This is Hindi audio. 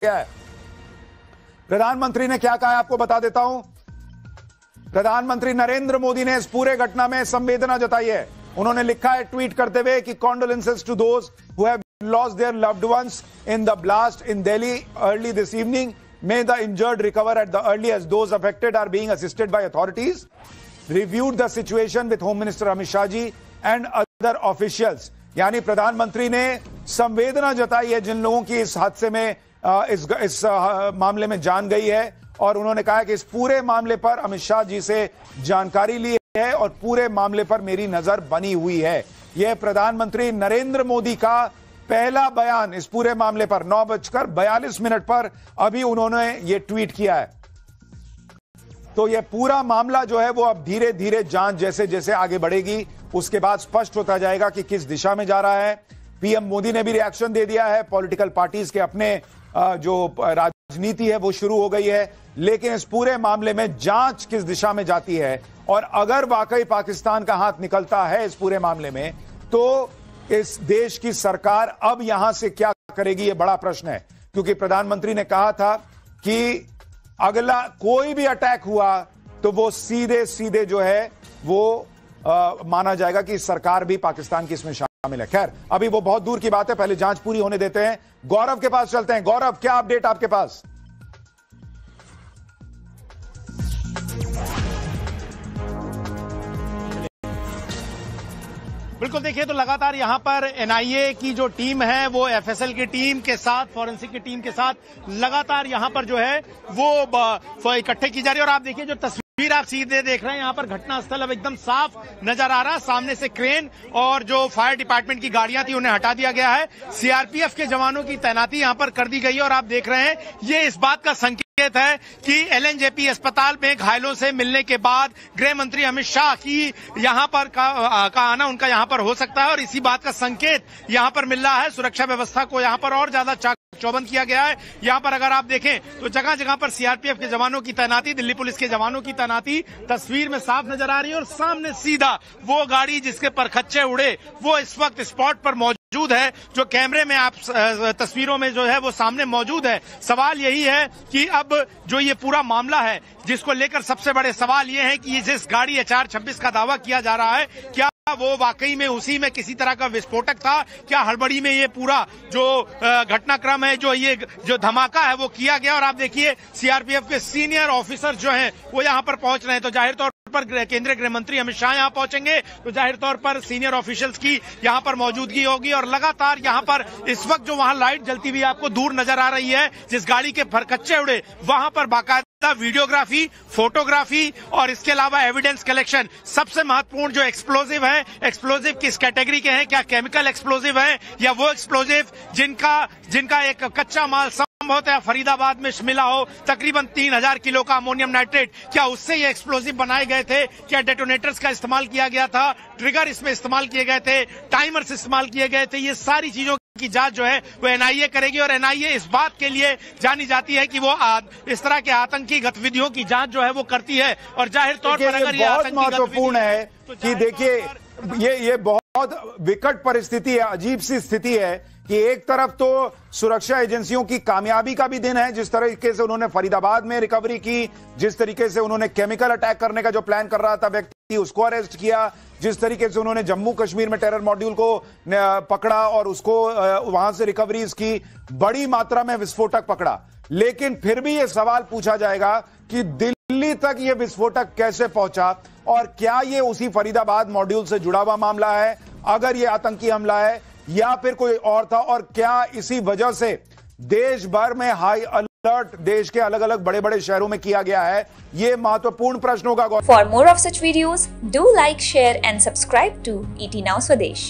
गया है। प्रधानमंत्री ने क्या कहा है आपको बता देता हूं। प्रधानमंत्री नरेंद्र मोदी ने इस पूरे घटना में संवेदना जताई है। उन्होंने लिखा है ट्वीट करते हुए कि condolences to those who have lost their loved ones in the blast in Delhi early this evening. May the injured recover at the earliest. Those affected are being assisted by authorities. Reviewed the situation with Home Minister Amit Shah ji and other officials. यानी प्रधानमंत्री ने संवेदना जताई है जिन लोगों की इस हादसे में इस मामले में जान गई है, और उन्होंने कहा कि इस पूरे मामले पर अमित शाह जी से जानकारी ली है और पूरे मामले पर मेरी नजर बनी हुई है। यह प्रधानमंत्री नरेंद्र मोदी का पहला बयान इस पूरे मामले पर 9:42 पर अभी उन्होंने ये ट्वीट किया है। तो ये पूरा मामला जो है वो अब धीरे धीरे जांच जैसे जैसे आगे बढ़ेगी उसके बाद स्पष्ट होता जाएगा कि किस दिशा में जा रहा है। पीएम मोदी ने भी रिएक्शन दे दिया है। पॉलिटिकल पार्टीज के अपने जो राजनीति है वो शुरू हो गई है, लेकिन इस पूरे मामले में जांच किस दिशा में जाती है और अगर वाकई पाकिस्तान का हाथ निकलता है इस पूरे मामले में तो इस देश की सरकार अब यहां से क्या करेगी, यह बड़ा प्रश्न है। क्योंकि प्रधानमंत्री ने कहा था कि अगला कोई भी अटैक हुआ तो वो सीधे सीधे जो है वो माना जाएगा कि सरकार भी पाकिस्तान की इसमें शामिल है। खैर अभी वो बहुत दूर की बात है, पहले जांच पूरी होने देते हैं। गौरव के पास चलते हैं। गौरव, क्या अपडेट आपके पास? बिल्कुल, देखिए तो लगातार यहाँ पर एनआईए की जो टीम है वो एफएसएल की टीम के साथ, फॉरेंसिक की टीम के साथ लगातार यहाँ पर जो है वो इकट्ठे की जा रही है। और आप देखिए जो तस्वीर आप सीधे देख रहे हैं, यहाँ पर घटनास्थल अब एकदम साफ नजर आ रहा है। सामने से क्रेन और जो फायर डिपार्टमेंट की गाड़ियां थी उन्हें हटा दिया गया है। सीआरपीएफ के जवानों की तैनाती यहाँ पर कर दी गई है। और आप देख रहे हैं ये इस बात का संकेत है कि एलएनजेपी अस्पताल में घायलों से मिलने के बाद गृह मंत्री अमित शाह की यहाँ पर का आना उनका यहाँ पर हो सकता है और इसी बात का संकेत यहाँ पर मिल रहा है। सुरक्षा व्यवस्था को यहाँ पर और ज्यादा चौबंद किया गया है। यहाँ पर अगर आप देखें तो जगह जगह पर सीआरपीएफ के जवानों की तैनाती, दिल्ली पुलिस के जवानों की तैनाती तस्वीर में साफ नजर आ रही है। और सामने सीधा वो गाड़ी जिसके परखच्चे उड़े वो इस वक्त स्पॉट पर मौजूद है, जो कैमरे में आप तस्वीरों में जो है वो सामने मौजूद है। सवाल यही है कि अब जो ये पूरा मामला है जिसको लेकर सबसे बड़े सवाल ये है कि ये जिस गाड़ी HR-26 का दावा किया जा रहा है क्या वो वाकई में उसी में किसी तरह का विस्फोटक था? क्या हड़बड़ी में ये पूरा जो घटनाक्रम है, जो ये जो धमाका है वो किया गया? और आप देखिए सीआरपीएफ के सीनियर ऑफिसर जो हैं वो यहाँ पर पहुंच रहे हैं। तो जाहिर तौर पर केंद्रीय गृह मंत्री अमित शाह यहाँ पहुंचेंगे तो जाहिर तौर पर सीनियर ऑफिशियल्स की यहाँ पर मौजूदगी होगी। और लगातार यहाँ पर इस वक्त जो वहां लाइट जलती हुई आपको दूर नजर आ रही है, जिस गाड़ी के परखच्चे उड़े वहां पर बाकायदा वीडियोग्राफी, फोटोग्राफी और इसके अलावा एविडेंस कलेक्शन। सबसे महत्वपूर्ण जो एक्सप्लोजिव है, एक्सप्लोजिव किस कैटेगरी के हैं? क्या केमिकल एक्सप्लोजिव है या वो एक्सप्लोजिव जिनका एक कच्चा माल संभवतः फरीदाबाद में मिला हो, तकरीबन 3000 किलो का अमोनियम नाइट्रेट, क्या उससे ये एक्सप्लोजिव बनाए गए थे? क्या डेटोनेटर्स का इस्तेमाल किया गया था? ट्रिगर इसमें इस्तेमाल किए गए थे? टाइमर्स इस्तेमाल किए गए थे? ये सारी चीजों की जांच जो है वो एनआईए करेगी। और एनआईए इस बात के लिए जानी जाती है कि वो इस तरह के आतंकी गतिविधियों की जांच जो है वो करती है। और जाहिर तौर पर अगर ये बहुत महत्वपूर्ण है कि देखिए ये बहुत विकट परिस्थिति है, अजीब सी स्थिति है कि एक तरफ तो सुरक्षा एजेंसियों की कामयाबी का भी दिन है, जिस तरीके से उन्होंने फरीदाबाद में रिकवरी की, जिस तरीके से उन्होंने केमिकल अटैक करने का जो प्लान कर रहा था व्यक्ति उसको अरेस्ट किया, जिस तरीके से उन्होंने जम्मू कश्मीर में टेरर मॉड्यूल को पकड़ा और उसको वहां से रिकवरीज की, बड़ी मात्रा में विस्फोटक पकड़ा। लेकिन फिर भी यह सवाल पूछा जाएगा कि दिल्ली तक यह विस्फोटक कैसे पहुंचा और क्या यह उसी फरीदाबाद मॉड्यूल से जुड़ा हुआ मामला है, अगर यह आतंकी हमला है या फिर कोई और था, और क्या इसी वजह से देश भर में हाई अलर्ट देश के अलग अलग बड़े बड़े शहरों में किया गया है? ये महत्वपूर्ण प्रश्न होगा। For more of such videos do like, share and subscribe to ET Now Swadesh।